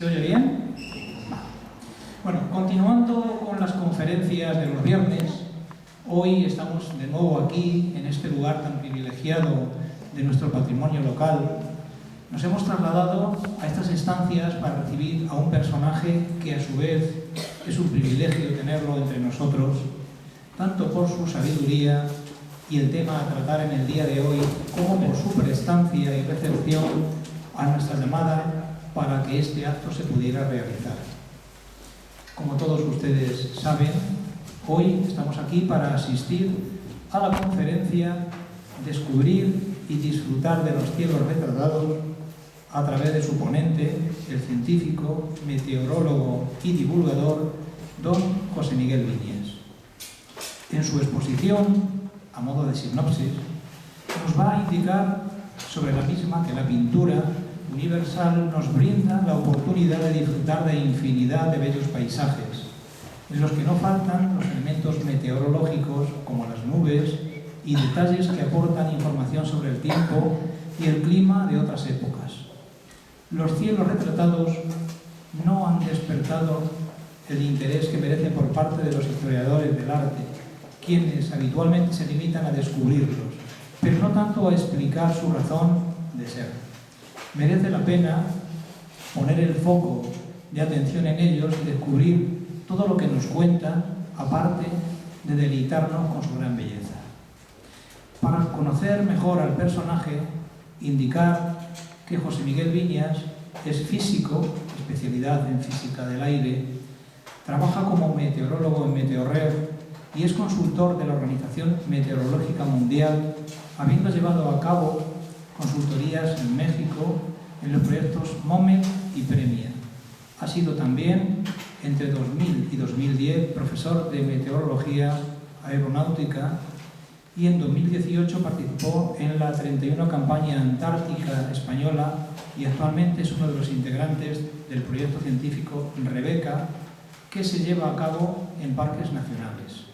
¿Se oye bien? Bueno, continuando con las conferencias de los viernes, hoy estamos de nuevo aquí, en este lugar tan privilegiado de nuestro patrimonio local. Nos hemos trasladado a estas estancias para recibir a un personaje que a su vez es un privilegio tenerlo entre nosotros, tanto por su sabiduría y el tema a tratar en el día de hoy, como por su prestancia y recepción a nuestra llamada para que este acto se pudiera realizar. Como todos ustedes saben, hoy estamos aquí para asistir a la conferencia Descubrir y disfrutar de los cielos retratados a través de su ponente, el científico, meteorólogo y divulgador don José Miguel Viñes. En su exposición, a modo de sinopsis, nos va a indicar sobre la misma que la pintura universal nos brinda la oportunidad de disfrutar de infinidad de bellos paisajes, en los que no faltan los elementos meteorológicos como las nubes y detalles que aportan información sobre el tiempo y el clima de otras épocas. Los cielos retratados no han despertado el interés que merecen por parte de los historiadores del arte, quienes habitualmente se limitan a descubrirlos, pero no tanto a explicar su razón de ser. Merece la pena poner el foco de atención en ellos y descubrir todo lo que nos cuentan, aparte de deleitarnos con su gran belleza. Para conocer mejor al personaje, indicar que José Miguel Viñes es físico, especialidad en física del aire, trabaja como meteorólogo en Meteorred y es consultor de la Organización Meteorológica Mundial, habiendo llevado a cabo consultorías en México en los proyectos MOMET y Premia. Ha sido también, entre 2000 y 2010, profesor de meteorología aeronáutica y en 2018 participó en la 31 campaña antártica española y actualmente es uno de los integrantes del proyecto científico Rebeca, que se lleva a cabo en parques nacionales.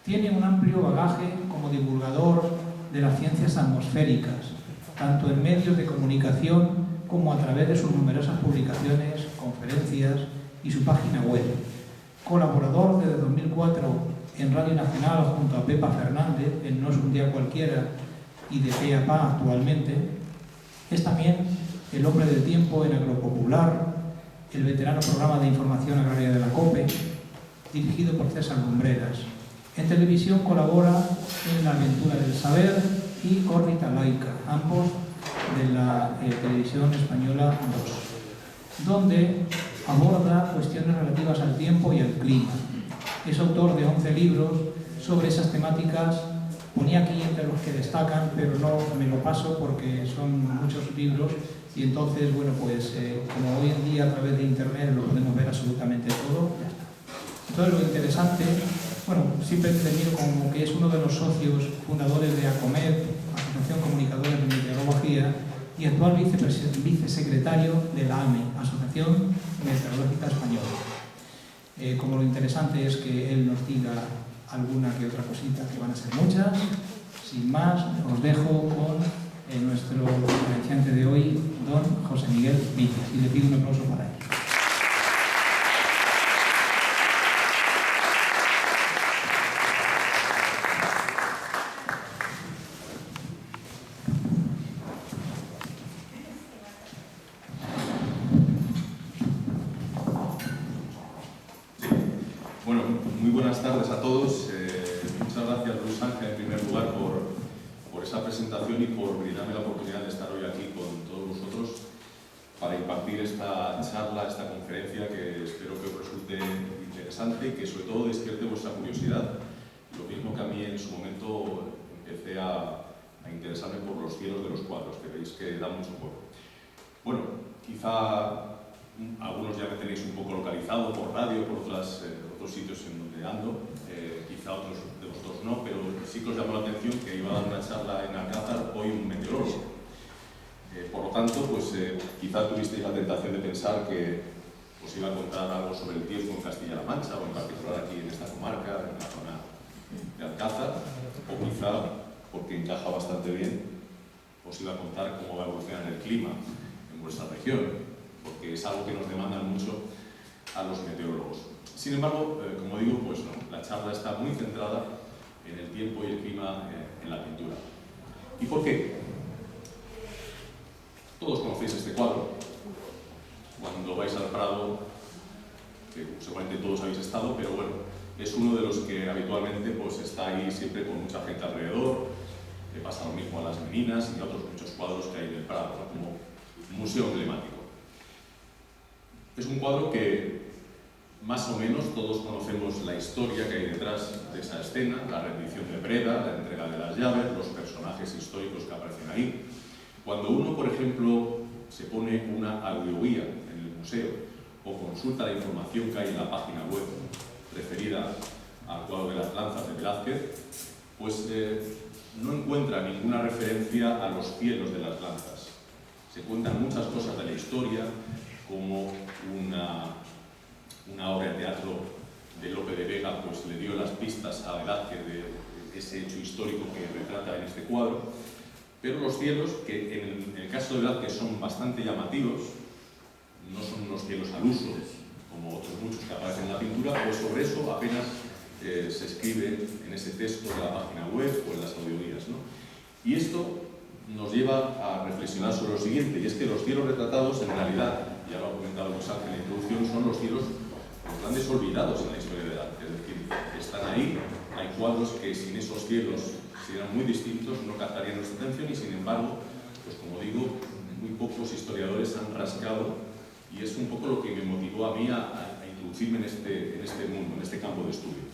Tiene un amplio bagaje como divulgador de las ciencias atmosféricas, tanto en medios de comunicación como a través de sus numerosas publicaciones, conferencias y su página web. Colaborador desde 2004 en Radio Nacional junto a Pepa Fernández, en No es un día cualquiera, y de Pe a Pa actualmente. Es también el hombre del tiempo en Agropopular, el veterano programa de información agraria de la COPE, dirigido por César Lumbreras. En televisión colabora en La aventura del saber y Órbita laica, ambos de la televisión española 2, donde aborda cuestiones relativas al tiempo y al clima. Es autor de 11 libros sobre esas temáticas. Ponía aquí entre los que destacan, pero no me lo paso porque son muchos libros y entonces, bueno, pues como hoy en día a través de internet lo podemos ver absolutamente todo, ya está. Entonces lo interesante, bueno, siempre he tenido como que es uno de los socios fundadores de ACOMET, Asociación Comunicadores de Meteorología, y actual vicesecretario de la AME, Asociación Meteorológica Española. Como lo interesante es que él nos diga alguna que otra cosita, que van a ser muchas. Sin más, os dejo con nuestro conferenciante de hoy, don José Miguel Viñes, y le pido un aplauso para él. Bueno, muy buenas tardes a todos. Muchas gracias, Luis Ángel, en primer lugar, por esa presentación y por brindarme la oportunidad de estar hoy aquí con todos vosotros para impartir esta charla, esta conferencia que espero que os resulte interesante y que sobre todo despierte vuestra curiosidad. Lo mismo que a mí en su momento empecé a interesarme por los cielos de los cuadros, que veis que da mucho juego. Bueno, quizá algunos ya me tenéis un poco localizado por radio, por otros sitios en donde ando, quizá otros de vosotros no, pero sí que os llamó la atención que iba a dar una charla en Alcázar hoy un meteorólogo. Por lo tanto, pues quizá tuvisteis la tentación de pensar que os iba a contar algo sobre el tiempo en Castilla-La Mancha, o en particular aquí en esta comarca, en la zona de Alcázar, o quizá, porque encaja bastante bien, os iba a contar cómo va a evolucionar el clima en vuestra región. porque es algo que nos demandan mucho a los meteorólogos. Sin embargo, como digo, pues no, la charla está muy centrada en el tiempo y el clima en la pintura. ¿Y por qué? Todos conocéis este cuadro. Cuando vais al Prado, que seguramente todos habéis estado, pero bueno, es uno de los que habitualmente pues, está ahí siempre con mucha gente alrededor. Le pasa lo mismo a las Meninas y a otros muchos cuadros que hay en el Prado, ¿no? Como museo emblemático. Es un cuadro que más o menos todos conocemos la historia que hay detrás de esa escena, la rendición de Breda, la entrega de las llaves, los personajes históricos que aparecen ahí. Cuando uno, por ejemplo, se pone una audioguía en el museo o consulta la información que hay en la página web referida al cuadro de las lanzas de Velázquez, pues no encuentra ninguna referencia a los cielos de las lanzas. Se cuentan muchas cosas de la historia, como una obra de teatro de Lope de Vega pues le dio las pistas a Velázquez de ese hecho histórico que retrata en este cuadro. Pero los cielos, que en el caso de Velázquez son bastante llamativos, no son unos cielos al uso, como otros muchos que aparecen en la pintura, pues sobre eso apenas se escribe en ese texto de la página web o en las audioguías, ¿no? Y esto nos lleva a reflexionar sobre lo siguiente, y es que los cielos retratados en realidad, ya lo ha comentado Luis Ángel en la introducción, son los cielos los grandes olvidados en la historia del arte, es decir, están ahí, hay cuadros que sin esos cielos serían muy distintos, no captarían nuestra atención y sin embargo, pues como digo, muy pocos historiadores han rascado y es un poco lo que me motivó a mí a introducirme en este mundo, en este campo de estudio.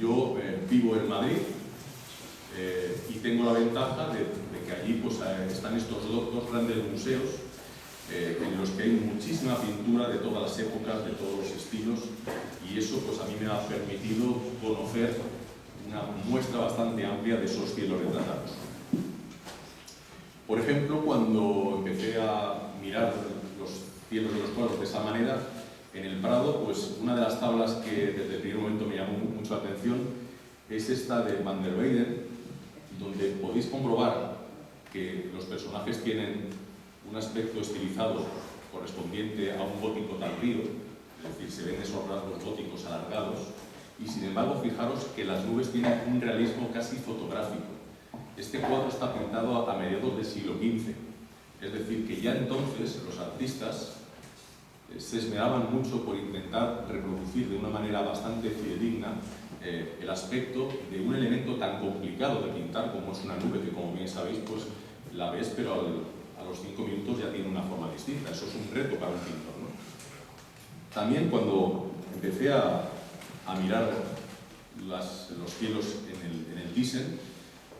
Yo vivo en Madrid y tengo la ventaja de que allí pues, están estos dos grandes museos en los que hay muchísima pintura de todas las épocas, de todos los estilos y eso pues, a mí me ha permitido conocer una muestra bastante amplia de esos cielos retratados. Por ejemplo, cuando empecé a mirar los cielos de los cuadros de esa manera, en el Prado, pues una de las tablas que desde el primer momento me llamó mucho la atención es esta de Van der Weyden, donde podéis comprobar que los personajes tienen un aspecto estilizado correspondiente a un gótico tardío, es decir, se ven esos rasgos góticos alargados, y sin embargo, fijaros que las nubes tienen un realismo casi fotográfico. Este cuadro está pintado a mediados del siglo XV, es decir, que ya entonces los artistas se esmeraban mucho por intentar reproducir de una manera bastante fidedigna el aspecto de un elemento tan complicado de pintar como es una nube, que como bien sabéis, pues la ves, pero a los 5 minutos ya tiene una forma distinta. Eso es un reto para un pintor, ¿no? También cuando empecé a mirar los cielos en el Thyssen,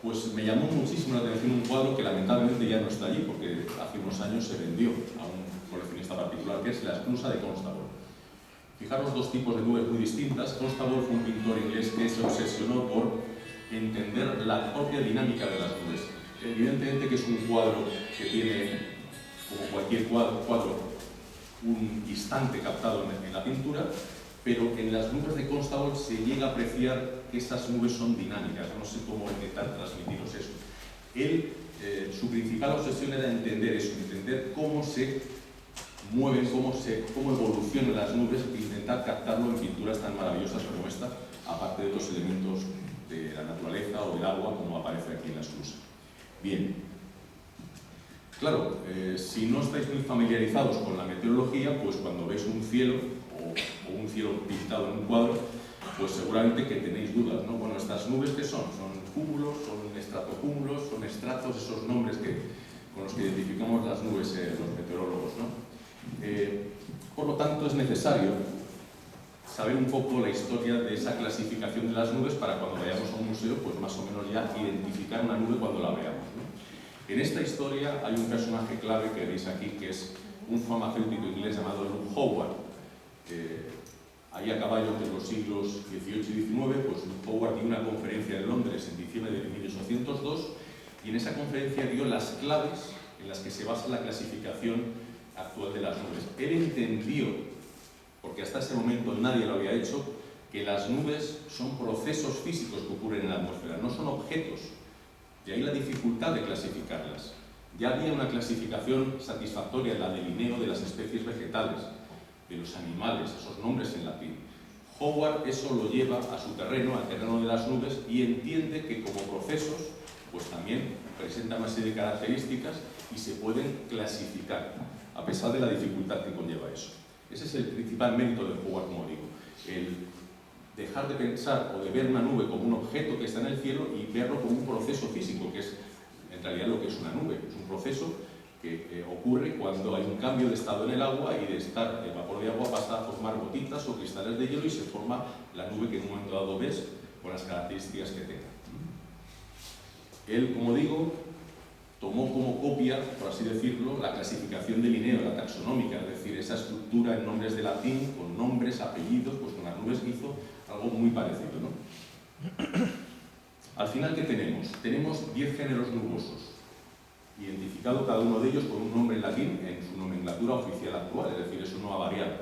pues me llamó muchísimo la atención un cuadro que lamentablemente ya no está allí, porque hace unos años se vendió a un coleccionista particular, que es la esclusa de Constable. Fijaros dos tipos de nubes muy distintas. Constable fue un pintor inglés que se obsesionó por entender la propia dinámica de las nubes. Evidentemente que es un cuadro que tiene, como cualquier cuadro, un instante captado en la pintura, pero en las nubes de Constable se llega a apreciar que esas nubes son dinámicas. No sé cómo intentar transmitiros eso. Él, su principal obsesión era entender eso, entender cómo se mueven, cómo evolucionan las nubes e intentar captarlo en pinturas tan maravillosas como esta, aparte de otros elementos de la naturaleza o del agua, como aparece aquí en la esclusa. Bien. Claro, si no estáis muy familiarizados con la meteorología, pues cuando veis un cielo o un cielo pintado en un cuadro, pues seguramente que tenéis dudas, ¿no? Bueno, ¿estas nubes qué son? ¿Son cúmulos? ¿Son estratocúmulos? ¿Son estratos? Esos nombres con los que identificamos las nubes los meteorólogos, ¿no? Por lo tanto, es necesario saber un poco la historia de esa clasificación de las nubes para cuando vayamos a un museo, pues más o menos ya identificar una nube cuando la veamos, ¿no? En esta historia hay un personaje clave que veis aquí, que es un farmacéutico inglés llamado Luke Howard. Ahí a caballo entre los siglos XVIII y XIX, pues Luke Howard dio una conferencia en Londres en diciembre de 1802 y en esa conferencia dio las claves en las que se basa la clasificación actual de las nubes. Él entendió, porque hasta ese momento nadie lo había hecho, que las nubes son procesos físicos que ocurren en la atmósfera, no son objetos. De ahí la dificultad de clasificarlas. Ya había una clasificación satisfactoria en la de Linneo de las especies vegetales, de los animales, esos nombres en latín. Howard eso lo lleva a su terreno, al terreno de las nubes, y entiende que como procesos, pues también presentan una serie de características y se pueden clasificar, a pesar de la dificultad que conlleva eso. Ese es el principal mérito de Howard, como digo, el dejar de pensar o de ver una nube como un objeto que está en el cielo y verlo como un proceso físico, que es en realidad lo que es una nube. Es un proceso que ocurre cuando hay un cambio de estado en el agua y de estar el vapor de agua pasa a formar gotitas o cristales de hielo y se forma la nube que en un momento dado ves con las características que tenga. Él, como digo, tomó como copia, por así decirlo, la clasificación de Linneo, la taxonómica, es decir, esa estructura en nombres de latín, con nombres, apellidos, pues con las nubes hizo algo muy parecido, ¿no? Al final, ¿qué tenemos? Tenemos 10 géneros nubosos, identificado cada uno de ellos con un nombre en latín en su nomenclatura oficial actual, es decir, eso no ha variado.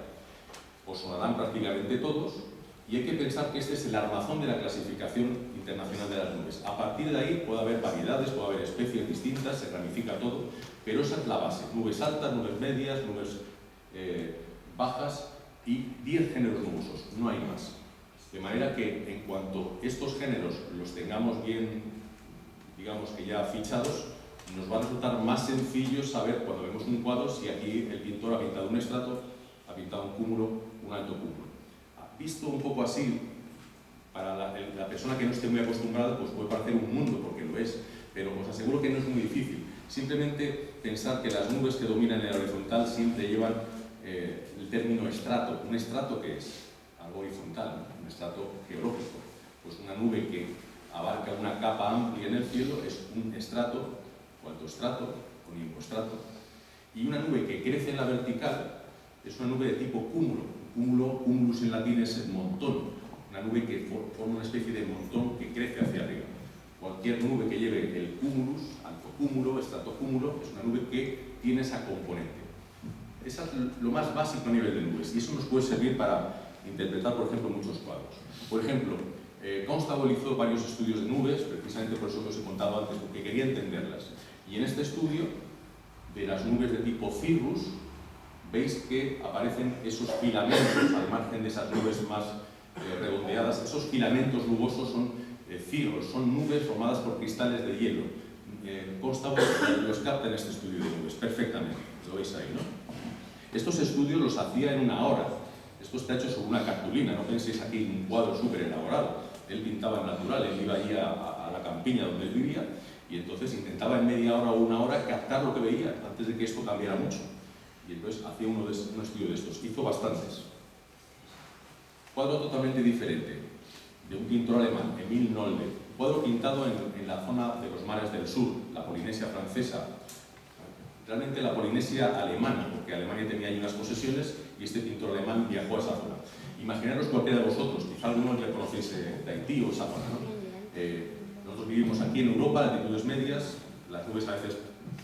Os sonarán prácticamente todos, y hay que pensar que este es el armazón de la clasificación internacional de las nubes. A partir de ahí puede haber variedades, puede haber especies distintas, se ramifica todo, pero esa es la base. Nubes altas, nubes medias, nubes bajas y 10 géneros nubosos, no hay más. De manera que en cuanto estos géneros los tengamos bien, digamos que ya fichados, nos va a resultar más sencillo saber cuando vemos un cuadro si aquí el pintor ha pintado un estrato, ha pintado un cúmulo, un alto cúmulo. Visto un poco así, para la persona que no esté muy acostumbrada, pues puede parecer un mundo, porque lo es, pero os aseguro que no es muy difícil. Simplemente pensar que las nubes que dominan en el horizontal siempre llevan el término estrato. ¿Un estrato qué es? Algo horizontal, ¿no? Un estrato geológico. Pues una nube que abarca una capa amplia en el cielo es un estrato, o altoestrato, o nimboestrato. Y una nube que crece en la vertical es una nube de tipo cúmulo. Cumulus en latín es montón, una nube que forma una especie de montón que crece hacia arriba. Cualquier nube que lleve el cúmulus, altocúmulo, estratocúmulo, es una nube que tiene esa componente. Eso es lo más básico a nivel de nubes, y eso nos puede servir para interpretar, por ejemplo, muchos cuadros. Por ejemplo, Constable hizo varios estudios de nubes, precisamente por eso que os he contado antes, porque quería entenderlas. Y en este estudio, de las nubes de tipo cirrus, veis que aparecen esos filamentos al margen de esas nubes más redondeadas. Esos filamentos nubosos son cirros, son nubes formadas por cristales de hielo. Constable los capta en este estudio de nubes perfectamente, lo veis ahí, ¿no? Estos estudios los hacía en una hora. Esto está hecho sobre una cartulina, no penséis aquí en un cuadro súper elaborado. Él pintaba en natural, él iba allí a la campiña donde él vivía y entonces intentaba en media hora o una hora captar lo que veía antes de que esto cambiara mucho. Y entonces hacía un estudio de estos. Hizo bastantes. Cuadro totalmente diferente, de un pintor alemán, Emil Nolde. Cuadro pintado en la zona de los mares del sur, la Polinesia francesa. Realmente la Polinesia alemana, porque Alemania tenía ahí unas posesiones y este pintor alemán viajó a esa zona. Imaginaros cualquiera de vosotros, quizá algunos ya conocéis de Haití o esa zona, ¿no? Nosotros vivimos aquí en Europa, latitudes medias, las nubes a veces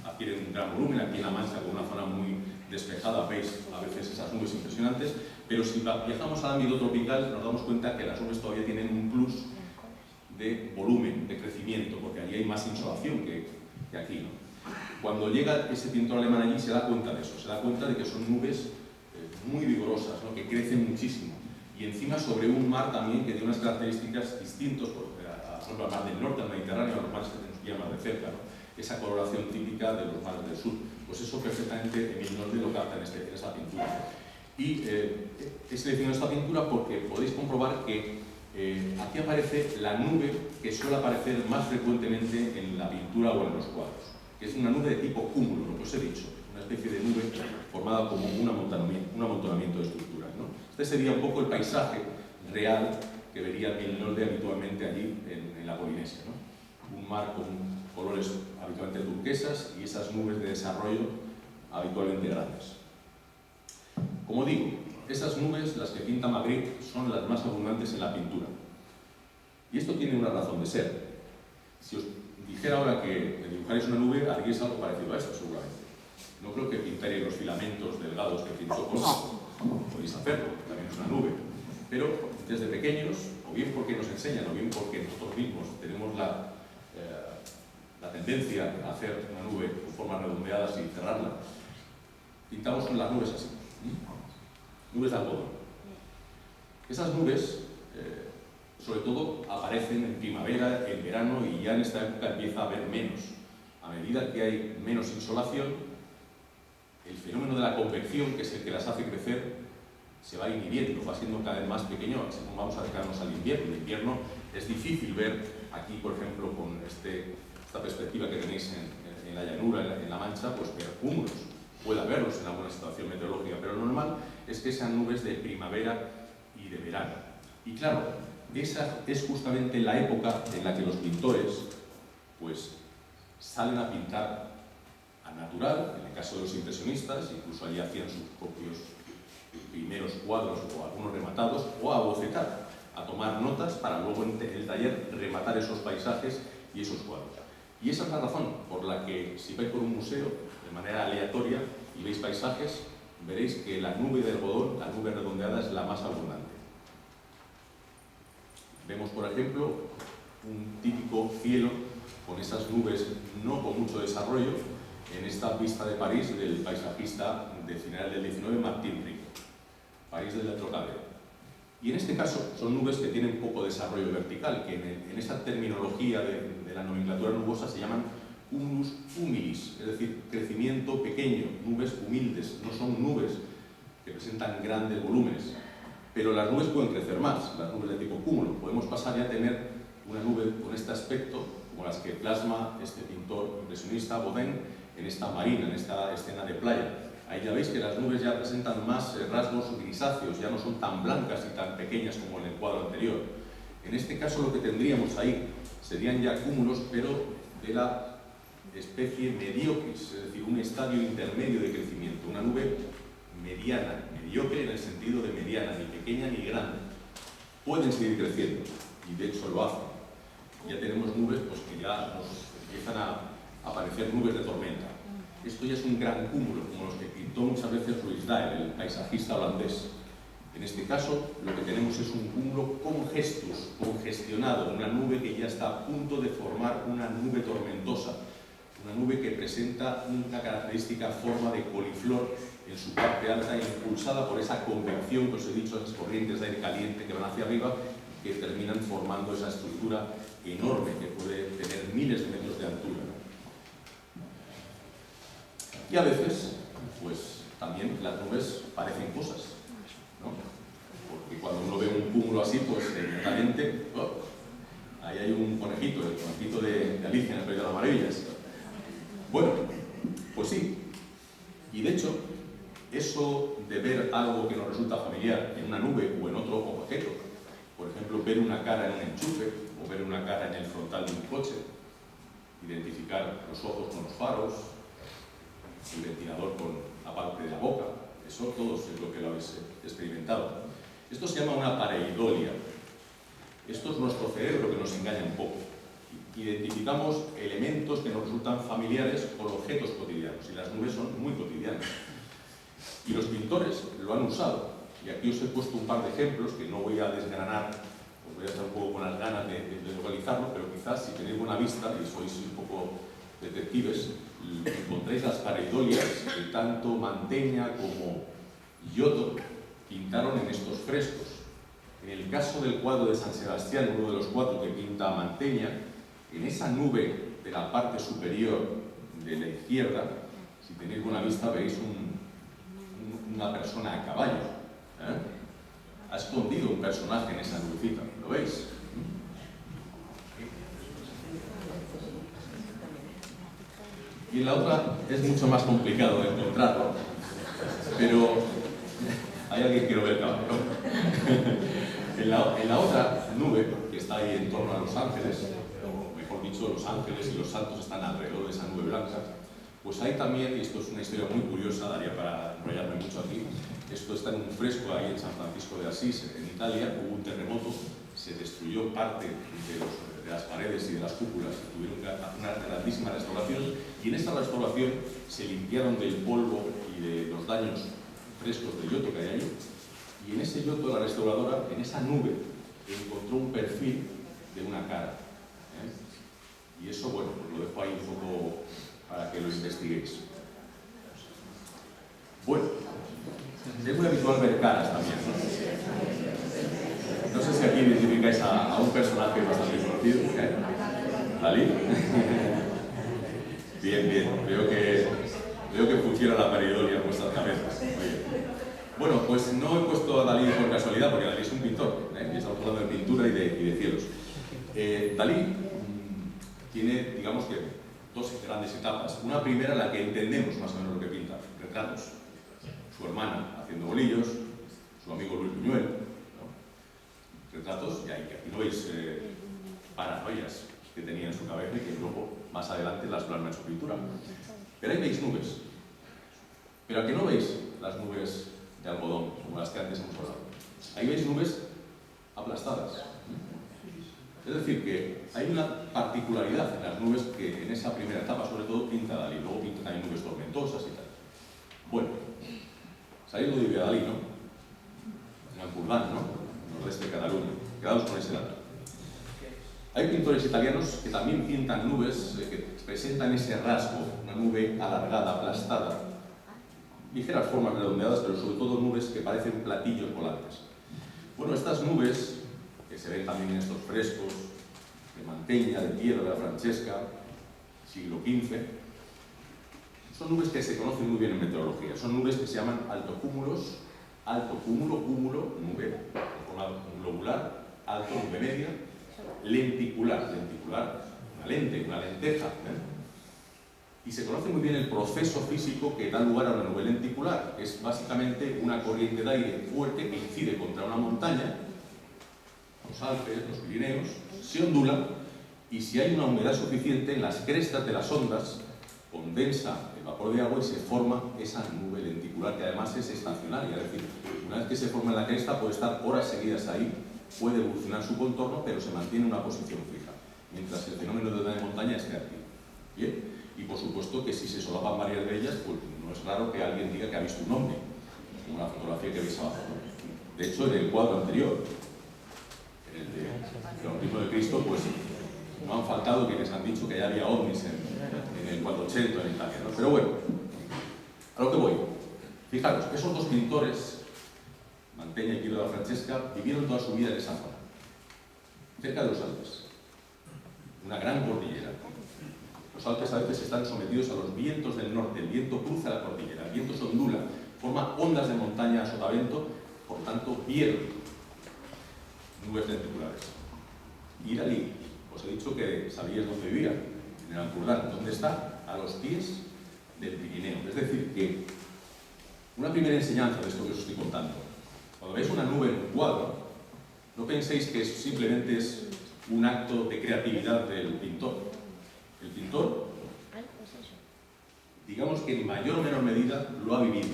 adquieren un gran volumen, aquí en La Mancha, con una zona muy despejada, veis a veces esas nubes impresionantes, pero si viajamos al ámbito tropical nos damos cuenta que las nubes todavía tienen un plus de volumen, de crecimiento, porque allí hay más insolación que aquí, ¿no? Cuando llega ese pintor alemán allí se da cuenta de eso, se da cuenta de que son nubes muy vigorosas, ¿no? Que crecen muchísimo, y encima sobre un mar también que tiene unas características distintas, por ejemplo al mar del norte, al Mediterráneo, a los mares que nos llaman de cerca, ¿no? Esa coloración típica de los mares del sur. Pues eso perfectamente Emil Nolde lo capta en esta pintura. Y he seleccionado esta pintura porque podéis comprobar que aquí aparece la nube que suele aparecer más frecuentemente en la pintura o en los cuadros, que es una nube de tipo cúmulo, lo que os he dicho, una especie de nube formada como un amontonamiento de estructuras, ¿no? Este sería un poco el paisaje real que vería Emil Nolde habitualmente allí en la Polinesia, ¿no? Un mar con colores habitualmente turquesas y esas nubes de desarrollo habitualmente grandes. Como digo, esas nubes, las que pinta Magritte, son las más abundantes en la pintura. Y esto tiene una razón de ser. Si os dijera ahora que dibujaréis una nube, haríais algo parecido a esto, seguramente. No creo que pintaréis los filamentos delgados que pintó Constable. Podéis hacerlo, también es una nube. Pero desde pequeños, o bien porque nos enseñan, o bien porque nosotros mismos tenemos la tendencia a hacer una nube con formas redondeadas y cerrarla, pintamos con las nubes así, nubes de algodón. Esas nubes, sobre todo, aparecen en primavera, en verano, y ya en esta época empieza a haber menos. A medida que hay menos insolación, el fenómeno de la convección, que es el que las hace crecer, se va inhibiendo, va siendo cada vez más pequeño, según vamos a acercarnos al invierno. En invierno es difícil ver aquí, por ejemplo, con esta perspectiva que tenéis en la llanura, en la Mancha, pues ver cúmulos. Puede haberlos en alguna situación meteorológica, pero lo normal es que sean nubes de primavera y de verano. Y claro, esa es justamente la época en la que los pintores pues salen a pintar a natural, en el caso de los impresionistas, incluso allí hacían sus propios primeros cuadros o algunos rematados, o a bocetar, a tomar notas para luego en el taller rematar esos paisajes y esos cuadros. Y esa es la razón por la que si vais por un museo de manera aleatoria y veis paisajes, veréis que la nube de algodón, la nube redondeada, es la más abundante. Vemos, por ejemplo, un típico cielo con esas nubes no con mucho desarrollo en esta vista de París del paisajista de final del 19, Martín Rico, París del Trocadero. Y en este caso son nubes que tienen poco desarrollo vertical, que en esa terminología de la nomenclatura nubosa se llaman cumulus humilis, es decir, crecimiento pequeño, nubes humildes, no son nubes que presentan grandes volúmenes, pero las nubes pueden crecer más, las nubes de tipo cúmulo. Podemos pasar ya a tener una nube con este aspecto, como las que plasma este pintor impresionista Baudin en esta marina, en esta escena de playa. Ahí ya veis que las nubes ya presentan más rasgos grisáceos, ya no son tan blancas y tan pequeñas como en el cuadro anterior. En este caso lo que tendríamos ahí serían ya cúmulos, pero de la especie mediocris, es decir, un estadio intermedio de crecimiento, una nube mediana, mediocre en el sentido de mediana, ni pequeña ni grande. Pueden seguir creciendo, y de hecho lo hacen. Ya tenemos nubes pues, que ya nos empiezan a aparecer nubes de tormenta. Esto ya es un gran cúmulo, como los que pintó muchas veces Ruiz Dael, el paisajista holandés. En este caso, lo que tenemos es un cúmulo congestus, congestionado, una nube que ya está a punto de formar una nube tormentosa, una nube que presenta una característica forma de coliflor en su parte alta, impulsada por esa convección que os he dicho, esas corrientes de aire caliente que van hacia arriba, que terminan formando esa estructura enorme que puede tener miles de metros de altura. Y a veces, pues también las nubes parecen cosas, ¿no? Porque cuando uno ve un cúmulo así, pues inmediatamente, ahí hay un conejito, el conejito de Alicia en el País de las Maravillas. Bueno, pues sí. Y de hecho, eso de ver algo que nos resulta familiar en una nube o en otro objeto, por ejemplo, ver una cara en un enchufe o ver una cara en el frontal de un coche, identificar los ojos con los faros, el ventilador con la parte de la boca, eso todos es lo que lo habéis experimentado. Esto se llama una pareidolia. Esto es nuestro cerebro que nos engaña un poco. Identificamos elementos que nos resultan familiares con objetos cotidianos, y las nubes son muy cotidianas. Y los pintores lo han usado. Y aquí os he puesto un par de ejemplos que no voy a desgranar, os voy a estar un poco con las ganas de localizarlo, pero quizás si tenéis buena vista y sois un poco detectives, encontréis las pareidolias que tanto Mantegna como Giotto pintaron en estos frescos. En el caso del cuadro de San Sebastián, uno de los cuatro que pinta Mantegna, en esa nube de la parte superior de la izquierda, si tenéis buena vista, veréis una persona a caballo. Ha escondido un personaje en esa nubecita, ¿lo veis? Y en la otra es mucho más complicado de encontrarlo, pero hay alguien que no ve el caballo. En la otra nube, que está ahí en torno a Los Ángeles, o mejor dicho, Los Ángeles y los santos están alrededor de esa nube blanca, pues hay también, y esto es una historia muy curiosa, daría para enrollarme mucho aquí, esto está en un fresco ahí en San Francisco de Asís, en Italia, hubo un terremoto, se destruyó parte de las paredes y de las cúpulas, tuvieron que hacer una grandísima restauración, y en esta restauración se limpiaron del polvo y de los daños frescos del Giotto que hay ahí, y en ese Giotto, la restauradora, en esa nube, encontró un perfil de una cara. Y eso, bueno, pues lo dejo ahí un poco para que lo investiguéis. Bueno, es muy habitual ver caras también, ¿no? No sé si aquí identificáis a un personaje bastante conocido. ¿Dalí? Bien, bien. Veo que funciona la pareidolia en vuestras cabezas. Muy bien. Bueno, pues no he puesto a Dalí por casualidad, porque Dalí es un pintor, y estamos hablando de pintura y de cielos. Dalí tiene, digamos que, dos grandes etapas. Una primera en la que entendemos más o menos lo que pinta, retratos. Su hermana haciendo bolillos, su amigo Luis Buñuel, ¿no? Retratos, y aquí no veis paranoias que tenía en su cabeza y que luego, más adelante, las plasma en su pintura. Pero ahí veis nubes. Pero aquí no veis las nubes de algodón, como las que antes hemos hablado. Ahí veis nubes aplastadas. Es decir, que hay una particularidad en las nubes que en esa primera etapa, sobre todo, pinta Dalí. Luego pinta también nubes tormentosas y tal. Bueno, sabéis lo de Dalí, ¿no? En Ampurdán, ¿no? En el nordeste de Cataluña. Quedaos con ese dato. Hay pintores italianos que también pintan nubes que presentan ese rasgo, una nube alargada, aplastada, ligeras formas redondeadas, pero sobre todo nubes que parecen platillos volantes. Bueno, estas nubes, que se ven también en estos frescos de Mantegna, de Piero, de la Francesca, siglo XV, son nubes que se conocen muy bien en meteorología. Son nubes que se llaman altocúmulos, alto cúmulo, cúmulo, nube, de forma globular, alto, nube media, lenticular, una lente, una lenteja. Y se conoce muy bien el proceso físico que da lugar a una nube lenticular, que es básicamente una corriente de aire fuerte que incide contra una montaña, los Alpes, los Pirineos, se ondula, y si hay una humedad suficiente, en las crestas de las ondas condensa el vapor de agua y se forma esa nube lenticular, que además es estacionaria. Es decir, una vez que se forma en la cresta puede estar horas seguidas ahí, puede evolucionar su contorno, pero se mantiene en una posición fija, mientras el fenómeno de la montaña esté activo. ¿Bien? Y por supuesto que si se solapan varias de ellas, pues no es raro que alguien diga que ha visto un ovni, como la fotografía que veis abajo. De hecho, en el cuadro anterior, en el de Bautismo de Cristo, pues no han faltado quienes han dicho que ya había ovnis en el 480 en Italia, ¿no? Pero bueno, a lo que voy. Fijaros, esos dos pintores, Mantegna y Piero de la Francesca, vivieron toda su vida en esa zona, cerca de los Alpes, una gran cordillera. Los Alpes a veces están sometidos a los vientos del norte, el viento cruza la cordillera, el viento se ondula, forma ondas de montaña a sotavento, por tanto pierde nubes lenticulares. Y Dalí, os he dicho que sabíais dónde vivía, en el Ampurdán, donde está a los pies del Pirineo. Es decir, que una primera enseñanza de esto que os estoy contando: cuando veis una nube en un cuadro, no penséis que simplemente es un acto de creatividad del pintor. El pintor, digamos que en mayor o menor medida lo ha vivido.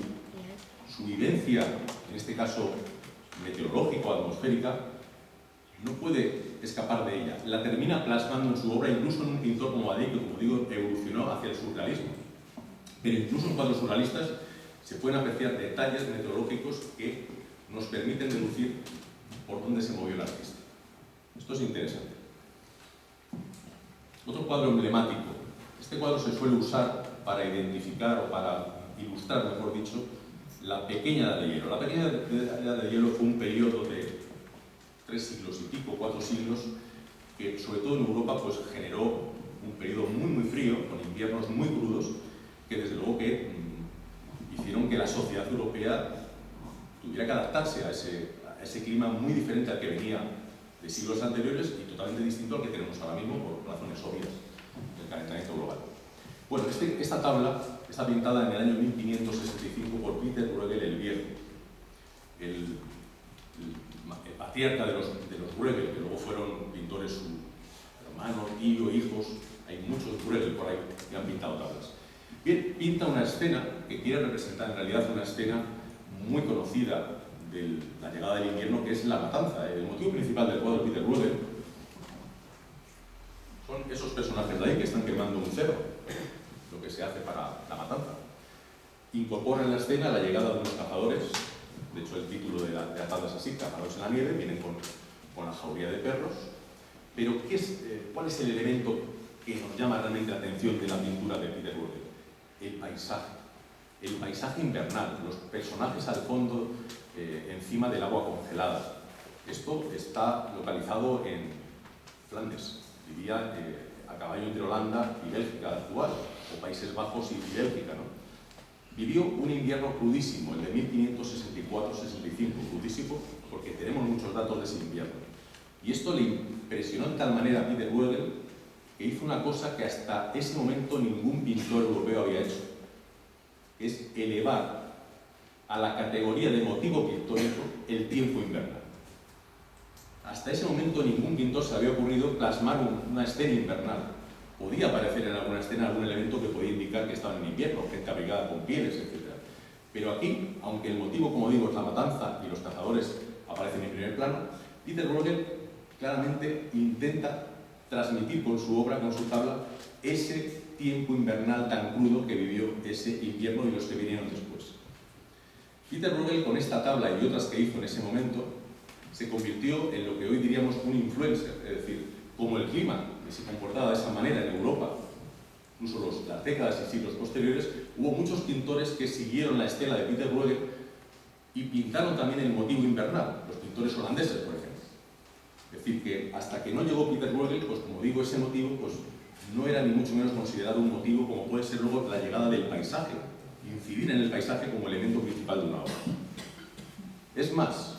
Su vivencia, en este caso meteorológica o atmosférica, no puede escapar de ella. La termina plasmando en su obra, incluso en un pintor como Dalí, que, como digo, evolucionó hacia el surrealismo. Pero incluso en cuadros surrealistas se pueden apreciar detalles meteorológicos que nos permiten deducir por dónde se movió el artista. Esto es interesante. Otro cuadro emblemático. Este cuadro se suele usar para identificar o para ilustrar, mejor dicho, la pequeña edad de hielo. La pequeña edad de hielo fue un periodo de 3 siglos y pico, 4 siglos, que sobre todo en Europa pues generó un periodo muy frío, con inviernos muy crudos, que desde luego que hicieron que la sociedad europea tuviera que adaptarse a ese clima muy diferente al que venía de siglos anteriores y totalmente distinto al que tenemos ahora mismo por razones obvias del calentamiento global. Bueno, esta tabla está pintada en el año 1565 por Peter Bruegel el Viejo, el patriarca de los Bruegel, que luego fueron pintores, su hermano, tío, hijos. Hay muchos Bruegel por ahí que han pintado tablas. Bien, pinta una escena que quiere representar en realidad una escena muy conocida de la llegada del invierno, que es la matanza. El motivo principal del cuadro de Peter Bruegel son esos personajes de ahí que están quemando un cerro, lo que se hace para la matanza. Incorpora en la escena la llegada de unos cazadores. De hecho, el título de la tabla es así: cazadores en la nieve, vienen con la jauría de perros. Pero ¿cuál es el elemento que nos llama realmente la atención de la pintura de Peter Bruegel? El paisaje invernal, los personajes al fondo encima del agua congelada. Esto está localizado en Flandes, vivía a caballo entre Holanda y Bélgica actual, o Países Bajos y Bélgica, ¿no? Vivió un invierno crudísimo, el de 1564-65, crudísimo, porque tenemos muchos datos de ese invierno. Y esto le impresionó de tal manera a Peter Bruegel que hizo una cosa que hasta ese momento ningún pintor europeo había hecho, es elevar a la categoría de motivo pictórico el tiempo invernal. Hasta ese momento ningún pintor se había ocurrido plasmar una escena invernal. Podía aparecer en alguna escena algún elemento que podía indicar que estaban en invierno, gente abrigada con pieles, etc. Pero aquí, aunque el motivo, como digo, es la matanza y los cazadores aparecen en primer plano, Peter Bruegel claramente intenta transmitir con su obra, con su tabla, ese tiempo invernal tan crudo que vivió ese invierno y los que vinieron después. Peter Bruegel, con esta tabla y otras que hizo en ese momento, se convirtió en lo que hoy diríamos un influencer, es decir, como el clima se comportaba de esa manera en Europa, incluso las décadas y siglos posteriores, hubo muchos pintores que siguieron la estela de Peter Bruegel y pintaron también el motivo invernal, los pintores holandeses, por ejemplo. Es decir, que hasta que no llegó Peter Bruegel, pues como digo, ese motivo pues, no era ni mucho menos considerado un motivo como puede ser luego la llegada del paisaje, incidir en el paisaje como elemento principal de una obra. Es más,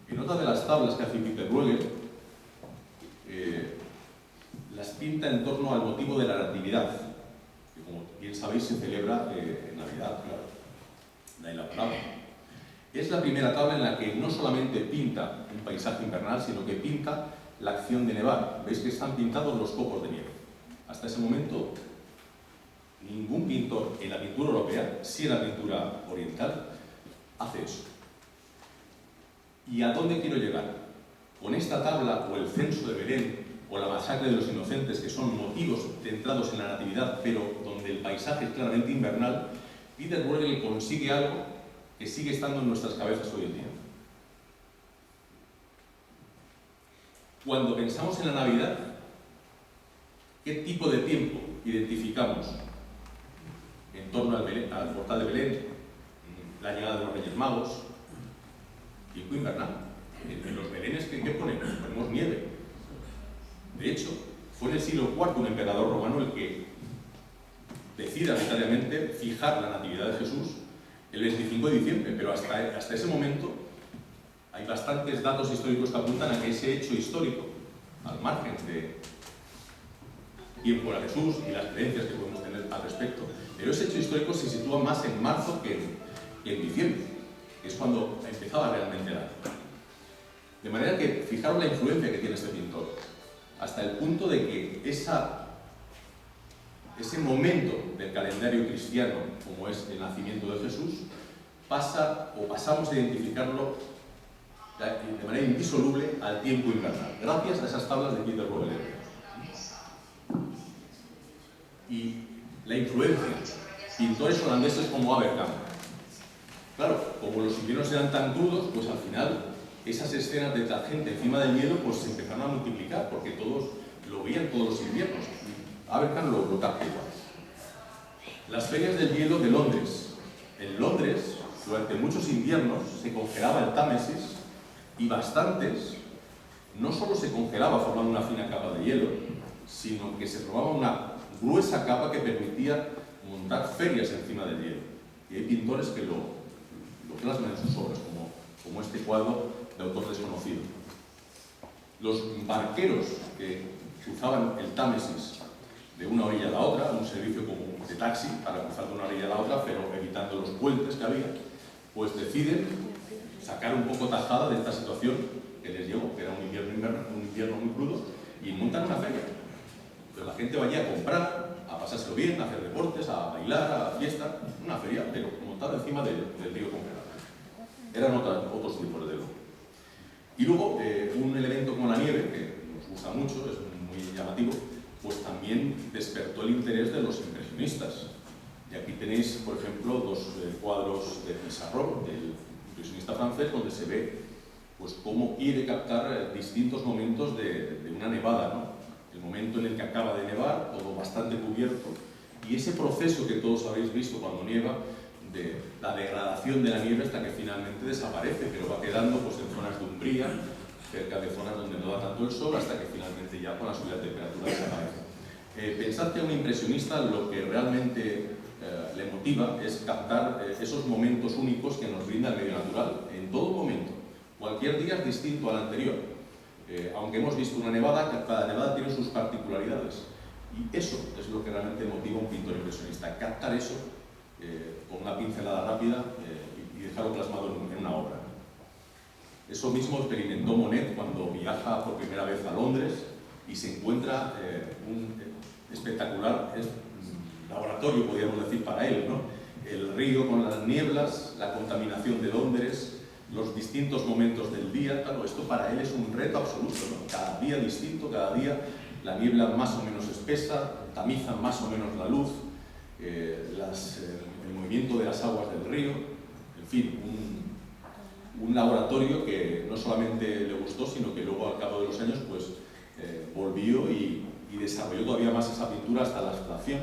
en otra de las tablas que hace Peter Bruegel, las pinta en torno al motivo de la Natividad, que como bien sabéis se celebra en Navidad, claro, de ahí la palabra. Es la primera tabla en la que no solamente pinta un paisaje invernal, sino que pinta la acción de nevar. Veis que están pintados los copos de nieve. Hasta ese momento, ningún pintor en la pintura europea, sí en la pintura oriental, hace eso. ¿Y a dónde quiero llegar? Con esta tabla, o el censo de Belén, o la masacre de los inocentes, que son motivos centrados en la natividad, pero donde el paisaje es claramente invernal, Peter Bruegel consigue algo que sigue estando en nuestras cabezas hoy en día. Cuando pensamos en la Navidad, ¿qué tipo de tiempo identificamos en torno al portal de Belén, la llegada de los Reyes Magos? Tiempo invernal. En los belenes, ¿qué ponemos? Ponemos nieve. De hecho, fue en el siglo IV un emperador romano el que decide arbitrariamente fijar la natividad de Jesús el 25 de diciembre, pero hasta ese momento hay bastantes datos históricos que apuntan a que ese hecho histórico, al margen de quién fuera Jesús y las creencias que podemos tener al respecto, pero ese hecho histórico se sitúa más en marzo que en diciembre, que es cuando empezaba realmente el año. De manera que fijaros la influencia que tiene este pintor, hasta el punto de que ese momento del calendario cristiano, como es el nacimiento de Jesús, pasamos a identificarlo de manera indisoluble al tiempo invernal, gracias a esas tablas de Peter Bruegel. Y la influencia, pintores holandeses como Abercamp. Claro, como los inviernos eran tan crudos, pues al final esas escenas de la gente encima del hielo pues se empezaron a multiplicar, porque todos lo veían todos los inviernos. Abercamp lo capta igual. Las ferias del hielo de Londres. En Londres, durante muchos inviernos, se congelaba el Támesis y bastantes, no solo se congelaba formando una fina capa de hielo, sino que se formaba una gruesa capa que permitía montar ferias encima del hielo. Y hay pintores que lo plasman en sus obras, como este cuadro de autor desconocido. Los barqueros que cruzaban el Támesis de una orilla a la otra, un servicio como de taxi para cruzar de una orilla a la otra, pero evitando los puentes que había, pues deciden sacar un poco tajada de esta situación que les llegó, que era un invierno muy crudo, y montan una feria. Entonces la gente vaya a comprar, a pasárselo bien, a hacer deportes, a bailar, a fiesta, una feria, pero montada encima del río congelado. Eran otros tipos de luz. Y luego, un elemento como la nieve, que nos gusta mucho, es muy llamativo, pues también despertó el interés de los impresionistas. Y aquí tenéis, por ejemplo, dos cuadros de Pissarro, del impresionista francés, donde se ve pues, cómo quiere captar distintos momentos de una nevada, ¿no? el momento en el que acaba de nevar, todo bastante cubierto, y ese proceso que todos habéis visto cuando nieva, de la degradación de la nieve hasta que finalmente desaparece, pero va quedando pues, en zonas de umbría, cerca de zonas donde no da tanto el sol, hasta que finalmente ya con la subida de temperatura desaparece. Pensad que a un impresionista lo que realmente le motiva es captar esos momentos únicos que nos brinda el medio natural, en todo momento. Cualquier día es distinto al anterior. Aunque hemos visto una nevada, cada nevada tiene sus particularidades. Y eso es lo que realmente motiva a un pintor impresionista, captar eso con una pincelada rápida y dejarlo plasmado en una obra. Eso mismo experimentó Monet cuando viaja por primera vez a Londres y se encuentra un espectacular laboratorio, podríamos decir, para él, ¿no? El río con las nieblas, la contaminación de Londres, los distintos momentos del día. Claro, esto para él es un reto absoluto, ¿no? Cada día distinto, cada día la niebla más o menos espesa, tamiza más o menos la luz, el movimiento de las aguas del río, en fin, un laboratorio que no solamente le gustó, sino que luego al cabo de los años pues, volvió y desarrolló todavía más esa pintura hasta la abstracción,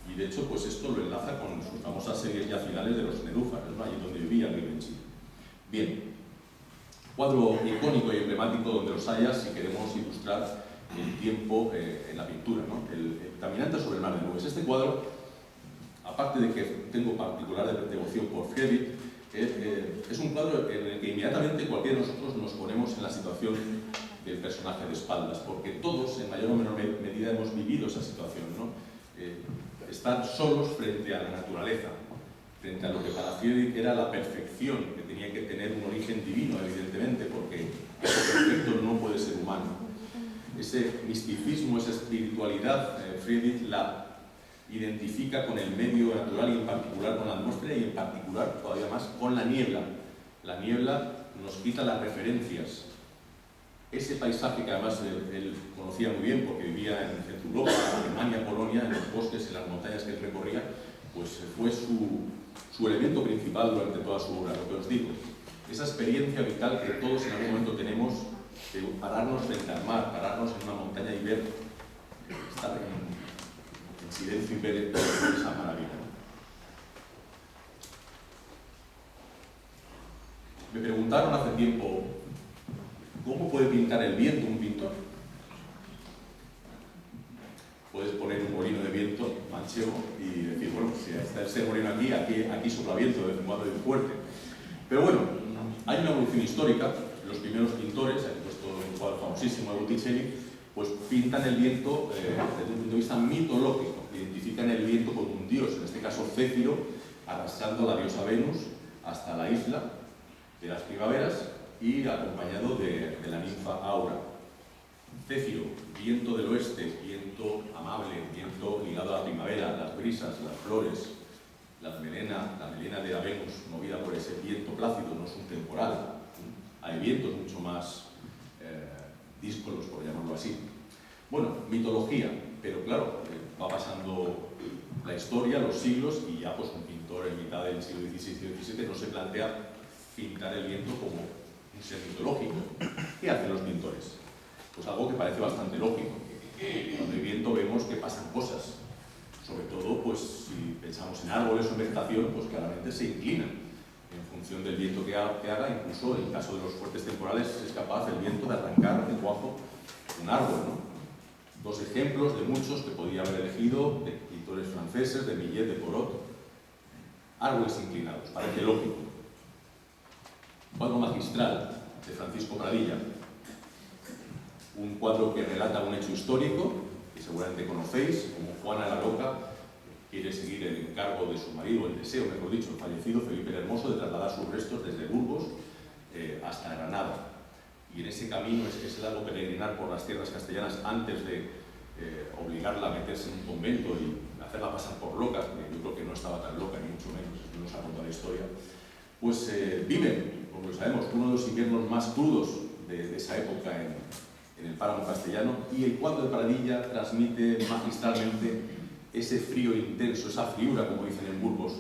y de hecho pues esto lo enlaza con sus famosas series ya finales de los nenúfares, ¿no? Allí donde vivía Givenchy. Bien, cuadro icónico y emblemático donde los haya si queremos ilustrar el tiempo en la pintura, ¿no? El caminante sobre el mar de nubes. Este cuadro, aparte de que tengo particular devoción por Friedrich, es un cuadro en el que inmediatamente cualquiera de nosotros nos ponemos en la situación del personaje de espaldas, porque todos en mayor o menor medida hemos vivido esa situación, ¿no? Estar solos frente a la naturaleza, frente a lo que para Friedrich era la perfección, que tenía que tener un origen divino, evidentemente, porque eso perfecto no puede ser humano. Ese misticismo, esa espiritualidad, Friedrich la identifica con el medio natural y en particular con la atmósfera y en particular, todavía más, con la niebla. La niebla nos quita las referencias. Ese paisaje que además él conocía muy bien porque vivía en Europa, Alemania, Polonia, en los bosques, en las montañas que él recorría, pues fue su elemento principal durante toda su obra. Lo que os digo, esa experiencia vital que todos en algún momento tenemos de pararnos frente al mar, pararnos en una montaña y ver, estar en silencio y ver esa maravilla. Me preguntaron hace tiempo, ¿cómo puede pintar el viento un pintor? Puedes poner un molino de viento manchego y decir, bueno, si está ese molino aquí sopla viento, de vez en cuando es fuerte. Pero bueno, hay una evolución histórica. Los primeros pintores, aquí he puesto un cuadro famosísimo de Botticelli, pues pintan el viento desde un punto de vista mitológico. Identifican el viento con un dios, en este caso Céfiro, arrastrando a la diosa Venus hasta la isla de las primaveras y acompañado de la ninfa Aura. Céfiro, viento del oeste, viento amable, viento ligado a la primavera, las brisas, las flores, la melena de la Venus movida por ese viento plácido, no es un temporal. Hay vientos mucho más díscolos, por llamarlo así. Bueno, mitología, pero claro, va pasando la historia, los siglos, y ya pues un pintor en mitad del siglo XVI y XVII no se plantea pintar el viento como un ser mitológico. ¿Qué hacen los pintores? Pues algo que parece bastante lógico. Cuando hay viento vemos que pasan cosas. Sobre todo, pues si pensamos en árboles o en vegetación, pues claramente se inclinan en función del viento que haga. Incluso en el caso de los fuertes temporales es capaz el viento de arrancar de cuajo un árbol, ¿no? Dos ejemplos de muchos que podía haber elegido, de pintores franceses, de Millet, de Corot. Árboles inclinados, parece lógico. Cuadro magistral de Francisco Pradilla, un cuadro que relata un hecho histórico que seguramente conocéis, como Juana la Loca quiere seguir el encargo de su marido, el deseo, mejor dicho, el fallecido Felipe el Hermoso, de trasladar sus restos desde Burgos hasta Granada. Y en ese camino es largo peregrinar por las tierras castellanas antes de obligarla a meterse en un convento y hacerla pasar por loca, que yo creo que no estaba tan loca, ni mucho menos, no nos ha contado la historia. Pues viven, como lo sabemos, uno de los inviernos más crudos de esa época en el páramo castellano, y el cuadro de Pradilla transmite magistralmente ese frío intenso, esa friura, como dicen en Burgos,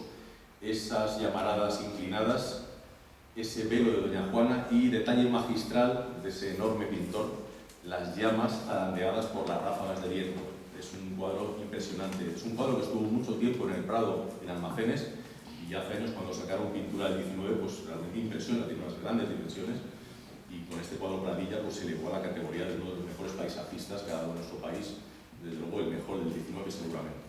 esas llamaradas inclinadas, ese velo de Doña Juana y detalle magistral de ese enorme pintor las llamas zarandeadas por las ráfagas de viento. Es un cuadro impresionante. Es un cuadro que estuvo mucho tiempo en el Prado, en almacenes, y hace años cuando sacaron pintura del 19, pues realmente impresiona, tiene unas grandes dimensiones, y con este cuadro Pradilla pues se elevó a la categoría de uno de los mejores paisajistas que ha dado nuestro país, desde luego el mejor del 19 seguramente.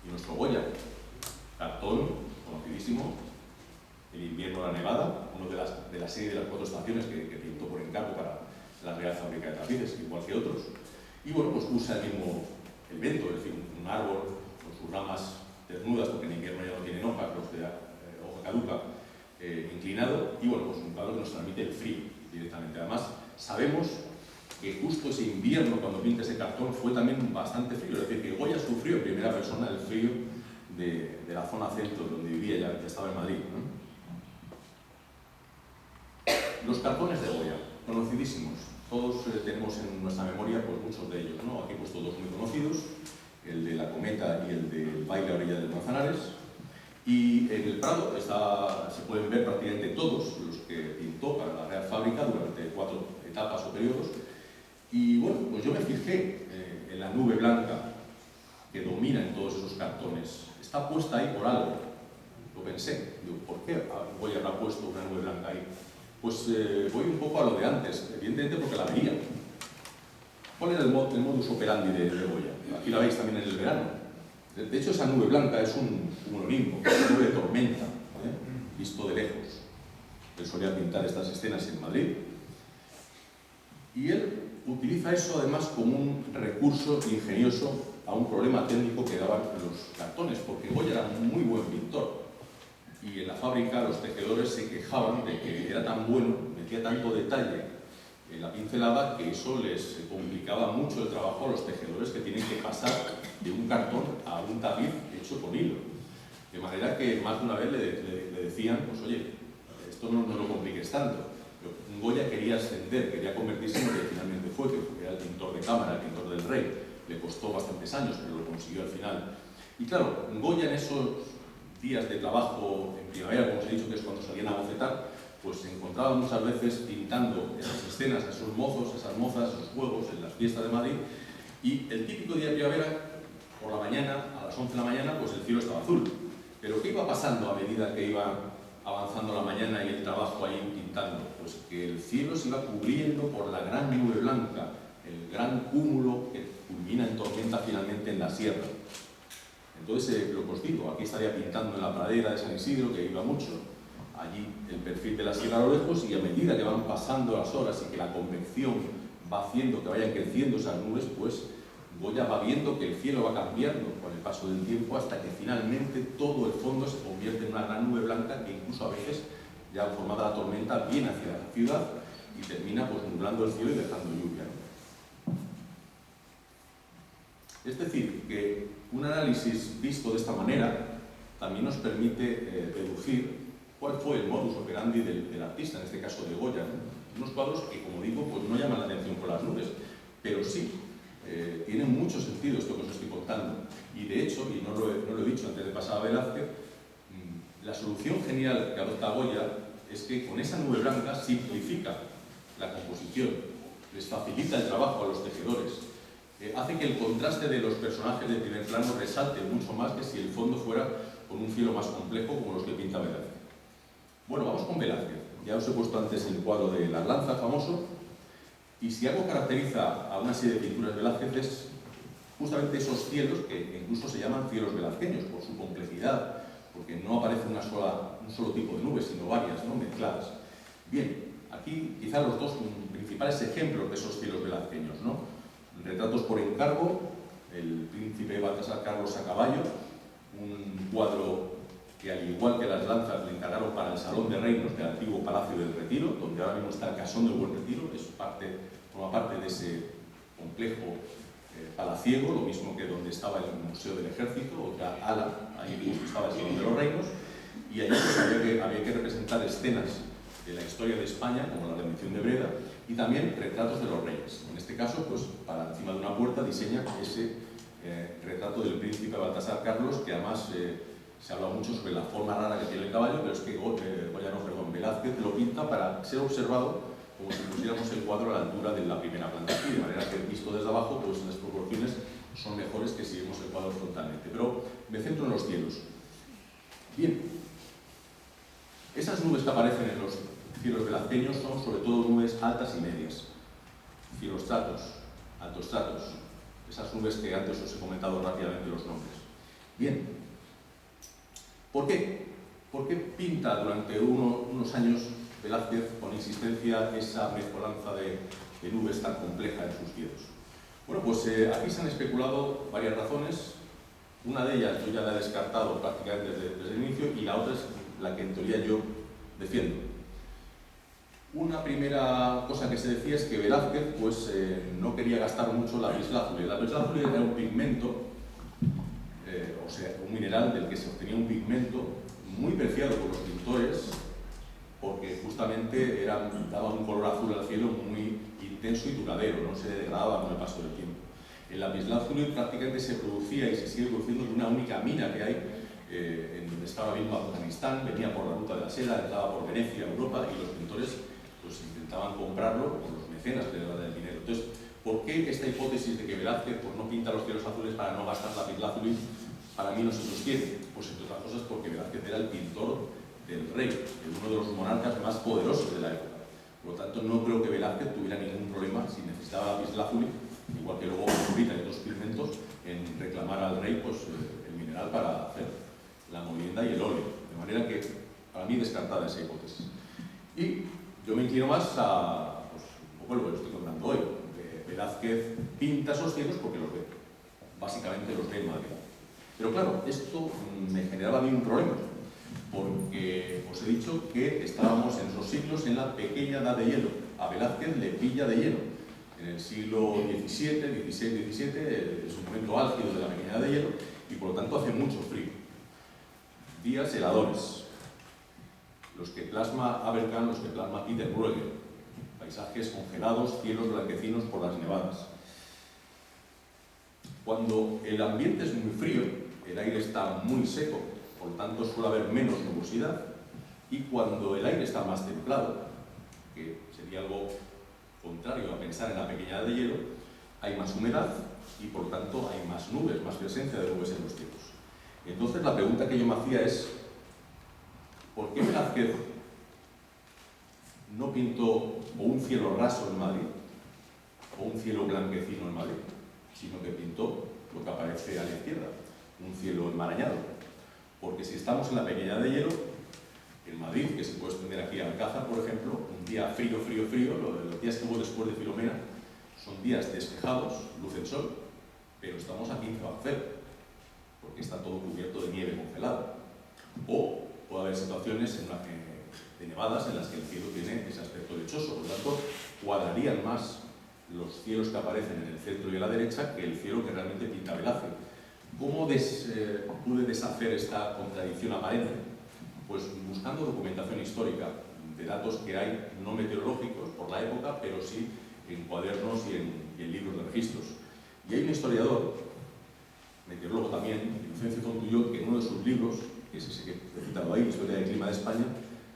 Y nuestro Goya, cartón, conocidísimo, El invierno de la nevada, uno de la serie de las 4 estaciones que pintó por encargo para la Real Fábrica de Tapices, igual que otros. Y bueno, pues usa el mismo evento, es decir, un árbol con sus ramas desnudas, porque en invierno ya no tienen hojas, los de hoja caduca, inclinado, y bueno, pues un cuadro que nos transmite el frío directamente. Además, sabemos que justo ese invierno, cuando pinta ese cartón, fue también bastante frío, es decir, que Goya sufrió en primera persona el frío de la zona centro, donde vivía, ya estaba en Madrid, ¿no? Los cartones de Goya, conocidísimos. Todos tenemos en nuestra memoria pues, muchos de ellos, ¿no? Aquí he puesto 2 muy conocidos, el de la cometa y el del baile a orillas del Manzanares. Y en el Prado se pueden ver prácticamente todos los que pintó para la Real Fábrica durante 4 etapas o periodos. Y bueno, pues yo me fijé en la nube blanca que domina en todos esos cartones. Está puesta ahí por algo. Lo pensé, digo, ¿por qué Goya habrá puesto una nube blanca ahí? Pues voy un poco a lo de antes, evidentemente porque la veía. ¿Cuál era el modus operandi de Goya? Aquí la veis también en el verano. De hecho, esa nube blanca es un cumulonismo, una nube de tormenta, visto de lejos. Él solía pintar estas escenas en Madrid. Y él utiliza eso además como un recurso ingenioso a un problema técnico que daban los cartones, porque Goya era un muy buen pintor. Y en la fábrica los tejedores se quejaban de que era tan bueno, metía tanto detalle en la pincelada, que eso les complicaba mucho el trabajo a los tejedores que tienen que pasar de un cartón a un tapiz hecho con hilo. De manera que más de una vez le decían, pues oye, esto no lo compliques tanto. Pero Goya quería ascender, quería convertirse en lo que finalmente fue, que era el pintor de cámara, el pintor del rey. Le costó bastantes años, pero lo consiguió al final. Y claro, Goya en esos días de trabajo en primavera, como os he dicho, que es cuando salían a bocetar, pues se encontraba muchas veces pintando esas escenas, a esos mozos, esas mozas, esos juegos en las fiestas de Madrid, y el típico día de primavera, por la mañana, a las 11 de la mañana, pues el cielo estaba azul. Pero ¿qué iba pasando a medida que iba avanzando la mañana y el trabajo ahí pintando? Pues que el cielo se iba cubriendo por la gran nube blanca, el gran cúmulo que culmina en tormenta finalmente en la sierra. Entonces, lo que os digo, aquí estaría pintando en la pradera de San Isidro, que iba mucho, allí el perfil de la sierra a lo lejos, y a medida que van pasando las horas y que la convección va haciendo que vayan creciendo esas nubes, pues Goya va viendo que el cielo va cambiando con el paso del tiempo hasta que finalmente todo el fondo se convierte en una gran nube blanca que incluso a veces, ya formada la tormenta, viene hacia la ciudad y termina pues nublando el cielo y dejando lluvia, ¿no? Es decir, que un análisis visto de esta manera también nos permite deducir cuál fue el modus operandi del artista, en este caso de Goya, ¿no? Unos cuadros que, como digo, pues no llaman la atención por las nubes, pero sí, tiene mucho sentido esto que os estoy contando. Y de hecho, y no lo he dicho antes de pasar a Velázquez, la solución genial que adopta Goya es que con esa nube blanca simplifica la composición, les facilita el trabajo a los tejedores, hace que el contraste de los personajes de primer plano resalte mucho más que si el fondo fuera con un cielo más complejo como los que pinta Velázquez. Bueno, vamos con Velázquez. Ya os he puesto antes el cuadro de Las Lanzas, famoso, y si algo caracteriza a una serie de pinturas de Velázquez es justamente esos cielos que incluso se llaman cielos velazqueños por su complejidad, porque no aparece un solo tipo de nubes, sino varias, ¿no?, mezcladas. Bien, aquí quizás los 2 principales ejemplos de esos cielos velazqueños, ¿no? Retratos por encargo, el príncipe Baltasar Carlos a caballo, un cuadro que al igual que Las Lanzas le encargaron para el Salón de Reinos del antiguo Palacio del Retiro, donde ahora mismo está el Casón del Buen Retiro, forma parte de ese complejo palaciego, lo mismo que donde estaba el Museo del Ejército, otra ala, ahí mismo estaba el Salón de los Reinos, y allí pues, había que representar escenas de la historia de España, como la rendición de Breda, y también retratos de los reyes. En este caso, pues para encima de una puerta diseña ese retrato del príncipe Baltasar Carlos, que además se habla mucho sobre la forma rara que tiene el caballo, pero es que Velázquez lo pinta para ser observado como si pusiéramos el cuadro a la altura de la primera planta aquí, de manera que visto desde abajo, pues las proporciones son mejores que si vemos el cuadro frontalmente. Pero me centro en los cielos. Bien, esas nubes que aparecen en los cielos velazqueños son sobre todo nubes altas y medias, cirostratos, altostratos, esas nubes que antes os he comentado rápidamente los nombres. Bien, ¿por qué? ¿Por qué pinta durante unos años Velázquez con insistencia esa mezcolanza de nubes tan compleja en sus cielos? Bueno, pues aquí se han especulado varias razones. Una de ellas yo ya la he descartado prácticamente desde el inicio, y la otra es la que en teoría yo defiendo. Una primera cosa que se decía es que Velázquez pues, no quería gastar mucho lapislázuli. El lapislázuli era un pigmento, o sea, un mineral del que se obtenía un pigmento muy preciado por los pintores, porque justamente daba un color azul al cielo muy intenso y duradero, no se degradaba con el paso del tiempo. El lapislázuli prácticamente se producía y se sigue produciendo de una única mina que hay en donde estaba mismo Afganistán, venía por la ruta de la seda, entraba por Venecia, Europa, y los pintores pues intentaban comprarlo con los mecenas que le daban el dinero. Entonces, ¿por qué esta hipótesis de que Velázquez pues, no pinta los cielos azules para no gastar lapislázuli? Para mí no se sostiene. Pues entre otras cosas porque Velázquez era el pintor del rey, de uno de los monarcas más poderosos de la época. Por lo tanto, no creo que Velázquez tuviera ningún problema si necesitaba lapislázuli, igual que luego Zurita y otros pigmentos, en reclamar al rey pues, el mineral para hacer la molienda y el óleo. De manera que, para mí, descartada esa hipótesis. Y yo me inclino más a, pues, un poco lo que estoy contando hoy. Velázquez pinta esos cielos porque los ve. Básicamente los ve en Madrid. Pero claro, esto me generaba a mí un problema, porque os he dicho que estábamos en esos siglos en la pequeña edad de hielo. A Velázquez le pilla de hielo. En el siglo XVII, XVI, XVII, es un momento álgido de la pequeña edad de hielo, y por lo tanto hace mucho frío. Días heladores. Los que plasma Aberkan, los que plasma Peter Bruegel. Paisajes congelados, cielos blanquecinos por las nevadas. Cuando el ambiente es muy frío, el aire está muy seco, por lo tanto suele haber menos nubosidad, y cuando el aire está más templado, que sería algo contrario a pensar en la pequeña edad de hielo, hay más humedad y por lo tanto hay más nubes, más presencia de nubes en los cielos. Entonces la pregunta que yo me hacía es, ¿por qué Velázquez no pintó o un cielo raso en Madrid o un cielo blanquecino en Madrid, sino que pintó lo que aparece a la izquierda, un cielo enmarañado? Porque si estamos en la pequeña edad de hielo, en Madrid, que se puede extender aquí a Alcázar, por ejemplo, un día frío, los días que hubo después de Filomena son días despejados, luce el sol, pero estamos a 15 bajo cero, porque está todo cubierto de nieve congelada. O puede haber situaciones de nevadas en las que el cielo tiene ese aspecto lechoso, por lo tanto, cuadrarían más los cielos que aparecen en el centro y a la derecha que el cielo que realmente pinta Velázquez. ¿Cómo pude deshacer esta contradicción aparente? Pues buscando documentación histórica de datos que hay no meteorológicos por la época, pero sí en cuadernos y en libros de registros. Y hay un historiador, meteorólogo también, Inocencio Fontuyó, que en uno de sus libros, que es ese que he citado ahí, Historia del Clima de España,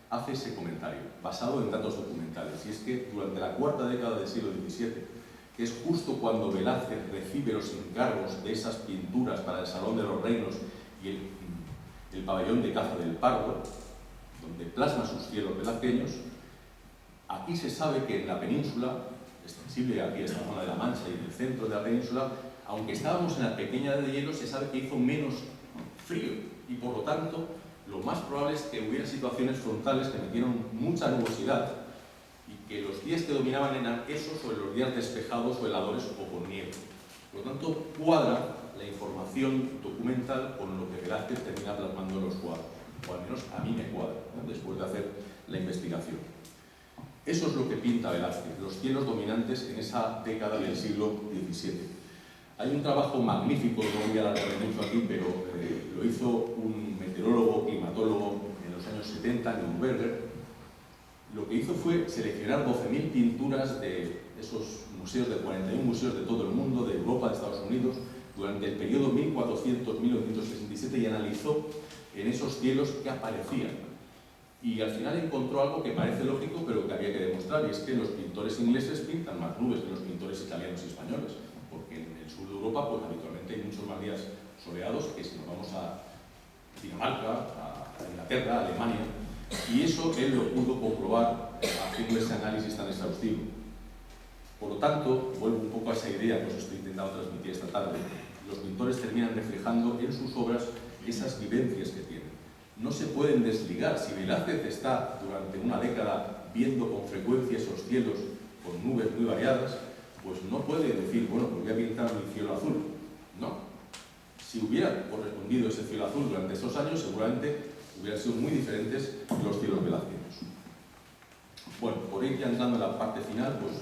hace ese comentario, basado en datos documentales. Y es que durante la cuarta década del siglo XVII, que es justo cuando Velázquez recibe los encargos de esas pinturas para el Salón de los Reinos y el pabellón de caza del Pardo, donde plasma sus cielos velazqueños, aquí se sabe que en la península, extensible aquí a esta zona de la Mancha y en el centro de la península, aunque estábamos en la pequeña edad de hielo, se sabe que hizo menos frío, y por lo tanto, lo más probable es que hubiera situaciones frontales que metieron mucha nubosidad, y que los días que dominaban eran esos, o los días despejados o heladores o con nieve. Por lo tanto, cuadra la información documental con lo que Velázquez termina plasmando en los cuadros, o al menos a mí me cuadra, ¿no?, después de hacer la investigación. Eso es lo que pinta Velázquez, los cielos dominantes en esa década del siglo XVII. Hay un trabajo magnífico, no voy a alargarme mucho aquí, pero lo hizo un meteorólogo, climatólogo en los años 70, Neuberger. Lo que hizo fue seleccionar 12.000 pinturas de esos museos, de 41 museos de todo el mundo, de Europa, de Estados Unidos, durante el periodo 1400-1967, y analizó en esos cielos qué aparecían. Y al final encontró algo que parece lógico, pero que había que demostrar, y es que los pintores ingleses pintan más nubes que los pintores italianos y españoles, porque en el sur de Europa pues habitualmente hay muchos más días soleados que si nos vamos a Dinamarca, a Inglaterra, a Alemania, y eso él lo pudo comprobar haciendo ese análisis tan exhaustivo. Por lo tanto, vuelvo un poco a esa idea que os estoy intentando transmitir esta tarde. Los pintores terminan reflejando en sus obras esas vivencias que tienen. No se pueden desligar. Si Velázquez está durante una década viendo con frecuencia esos cielos con nubes muy variadas, pues no puede decir, bueno, pues voy a pintar mi cielo azul. No. Si hubiera correspondido ese cielo azul durante esos años, seguramente hubieran sido muy diferentes los cielos velazqueños. Bueno, por ir ya entrando en la parte final, pues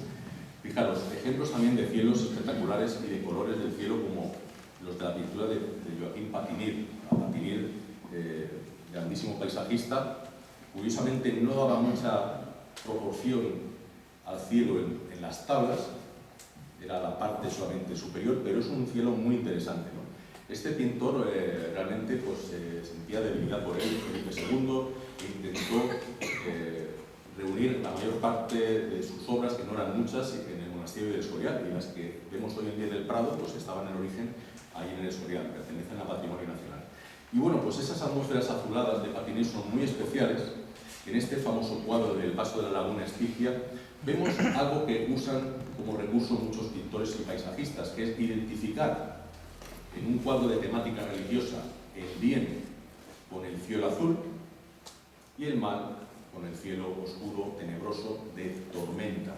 fijaros, ejemplos también de cielos espectaculares y de colores del cielo como los de la pintura de Joaquín Patinir. Patinir, grandísimo paisajista, curiosamente no daba mucha proporción al cielo en las tablas, era la parte solamente superior, pero es un cielo muy interesante, ¿no? Este pintor realmente pues, sentía debilidad por él, Felipe II, e intentó reunir la mayor parte de sus obras, que no eran muchas, en el monasterio del Escorial, y las que vemos hoy en día del Prado pues estaban en origen ahí en el Escorial, pertenecen al patrimonio nacional. Y bueno, pues esas atmósferas azuladas de Patinir son muy especiales. En este famoso cuadro del Paso de la Laguna Estigia vemos algo que usan como recurso muchos pintores y paisajistas, que es identificar en un cuadro de temática religiosa el bien con el cielo azul y el mal con el cielo oscuro, tenebroso, de tormenta.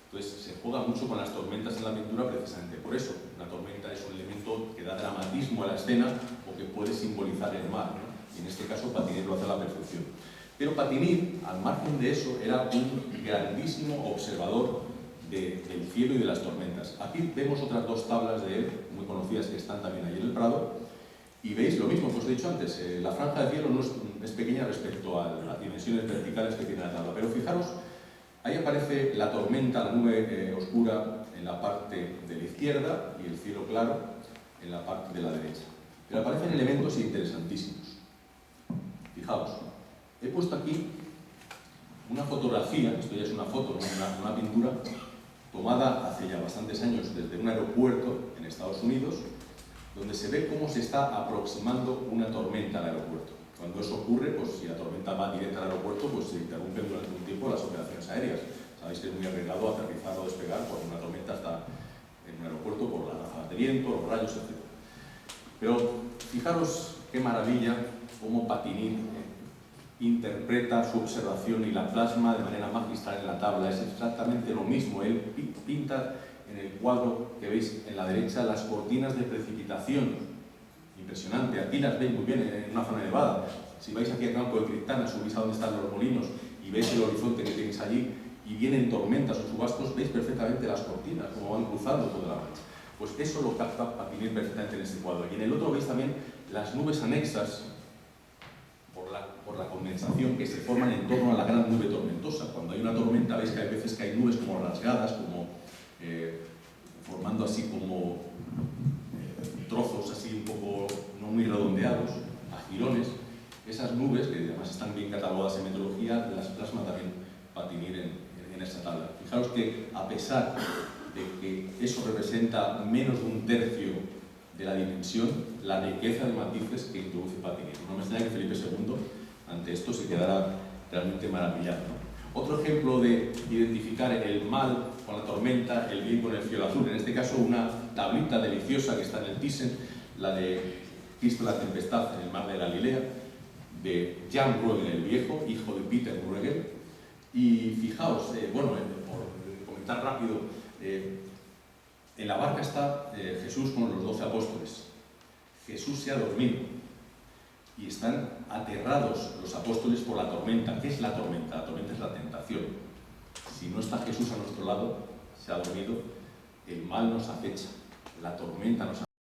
Entonces se juega mucho con las tormentas en la pintura precisamente por eso. Una tormenta es un elemento que da dramatismo a la escena o que puede simbolizar el mal, ¿no? Y en este caso Patinir lo hace a la perfección. Pero Patinir, al margen de eso, era un grandísimo observador del cielo y de las tormentas. Aquí vemos otras dos tablas de él, muy conocidas, que están también ahí en el Prado, y veis lo mismo que os he dicho antes. La franja de cielo no es pequeña respecto a las dimensiones verticales que tiene la tabla, pero fijaros, ahí aparece la tormenta, la nube oscura en la parte de la izquierda y el cielo claro en la parte de la derecha. Pero aparecen elementos interesantísimos. Fijaos, he puesto aquí una fotografía, esto ya es una foto, no una pintura, tomada hace ya bastantes años desde un aeropuerto en Estados Unidos, donde se ve cómo se está aproximando una tormenta al aeropuerto. Cuando eso ocurre, pues si la tormenta va directa al aeropuerto, pues se interrumpen durante un tiempo las operaciones aéreas. Sabéis que es muy arriesgado aterrizar o despegar porque una tormenta está en un aeropuerto por las ráfagas de viento, los rayos, etc. Pero fijaros qué maravilla cómo Patinir interpreta su observación y la plasma de manera magistral en la tabla. Es exactamente lo mismo. Él pinta en el cuadro que veis en la derecha las cortinas de precipitación. Impresionante. Aquí las veis muy bien en una zona elevada. Si vais aquí al campo de Criptana, subís a donde están los molinos y veis el horizonte que tenéis allí y vienen tormentas o chubascos, veis perfectamente las cortinas, cómo van cruzando toda la mancha. Pues eso lo capta Patinir perfectamente en este cuadro. Y en el otro veis también las nubes anexas por la condensación que se forman en torno a la gran nube tormentosa. Cuando hay una tormenta veis que hay veces que hay nubes como rasgadas, como formando así como trozos así un poco no muy redondeados, a jirones. Esas nubes, que además están bien catalogadas en meteorología, las plasma también Patinir en esta tabla. Fijaros que a pesar de que eso representa menos de un tercio de la dimensión, la riqueza de matices que introduce Patinir. No me extraña que Felipe II ante esto se quedara realmente maravillado, ¿no? Otro ejemplo de identificar el mal con la tormenta, el bien con el cielo azul, en este caso una tablita deliciosa que está en el Thyssen, la de Cristo la tempestad en el mar de Galilea, de Jan Bruegel el Viejo, hijo de Peter Bruegel. Y fijaos, por comentar rápido, en la barca está Jesús con los 12 apóstoles. Jesús se ha dormido y están aterrados los apóstoles por la tormenta. ¿Qué es la tormenta? La tormenta es la tentación. Si no está Jesús a nuestro lado, se ha dormido, el mal nos acecha, la tormenta nos acecha.